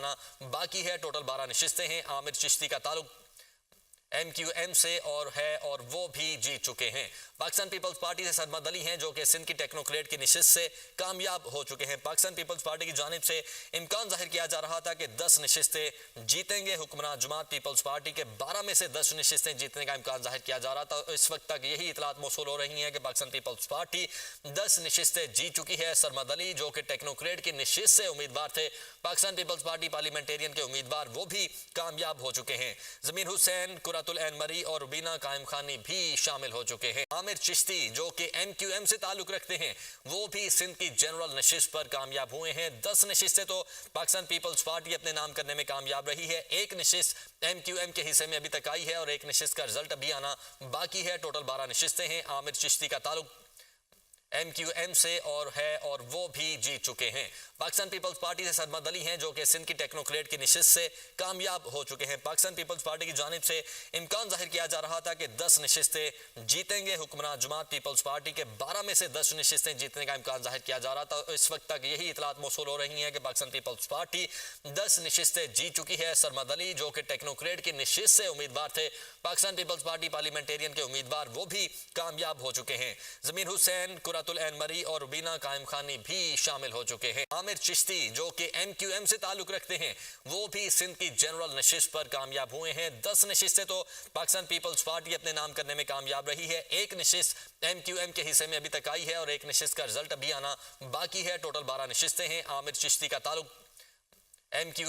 آنا باقی ہے۔ ٹوٹل 12 نشستیں ہیں۔ عامر چشتی کا تعلق ایم کیو ایم سے اور وہ بھی جیت چکے ہیں۔ پاکستان پیپلز پارٹی سے سرمد علی ہیں جو کہ سندھ کی ٹیکنوکریٹ کی نشست سے کامیاب ہو چکے ہیں۔ پاکستان پیپلز پارٹی کی جانب سے امکان ظاہر کیا جا رہا تھا کہ 10 نشستیں جیتیں گے۔ حکمراں جماعت پیپلز پارٹی کے 12 میں سے 10 نشستیں جیتنے کا امکان ظاہر کیا جا رہا تھا۔ اس وقت تک یہی اطلاعات موصول ہو رہی ہیں کہ پاکستان پیپلز پارٹی 10 نشستیں جیت چکی ہے۔ سرمد علی جو کہ ٹیکنوکریٹ کی نشست سے امیدوار تھے، پاکستان پیپلز پارٹی پارلیمنٹیرین کے امیدوار، وہ بھی کامیاب ہو چکے ہیں۔ ضمیر حسین، قرۃ العین مری اور روبینہ قائم خانی بھی شامل ہو چکے ہیں۔ عامر چشتی جو کہ ایم کیو ایم سے تعلق رکھتے ہیں، وہ بھی سندھ کی جنرل نشست پر کامیاب ہوئے ہیں۔ 10 نشستیں تو پاکستان پیپلز پارٹی اپنے نام کرنے میں کامیاب رہی ہے۔ ایک نشست ایم کیو ایم کے حصے میں ابھی تک آئی ہے اور ایک نشست کا رزلٹ ابھی آنا باقی ہے۔ ٹوٹل 12 نشستیں ہیں۔ عامر چشتی کا تعلق ایم کیو ایم سے اور وہ بھی جیت چکے ہیں۔ پاکستان پیپلز پارٹی سے سرمد علی ہیں جو کہ سندھ کی ٹیکنوکریٹ کی نشست سے کامیاب ہو چکے ہیں۔ پاکستان پیپلز پارٹی کی جانب سے امکان ظاہر کیا جا رہا تھا کہ 10 نشستیں جیتیں گے۔ حکمراں جماعت پیپلز پارٹی کے 12 میں سے 10 نشستیں جیتنے کا امکان ظاہر کیا جا رہا تھا۔ اس وقت تک یہی اطلاعات موصول ہو رہی ہیں کہ پاکستان پیپلز پارٹی 10 نشستیں جیت چکی ہے۔ سرمد علی جو کہ ٹیکنوکریٹ کی نشست سے امیدوار تھے، پاکستان پیپلز پارٹی پارلیمنٹیرین کے امیدوار، وہ بھی کامیاب ہو چکے ہیں۔ ضمیر حسین، قرۃ العین مری اور روبینہ قائم خانی بھی شامل ہو چکے ہیں۔ عامر چشتی جو کہ ایم کیو ایم سے تعلق رکھتے ہیں، وہ بھی سندھ کی جنرل نشست پر کامیاب ہوئے ہیں۔ 10 نشستیں تو پاکستان پیپلز پارٹی اپنے نام کرنے میں کامیاب رہی ہے۔ ایک نشست ایم کیو ایم کے حصے میں ابھی تک آئی ہے اور ایک نشست کا رزلٹ ابھی آنا باقی ہے۔ ٹوٹل 12 نشستیں ہیں۔ عامر چشتی کا تعلق ایم کیو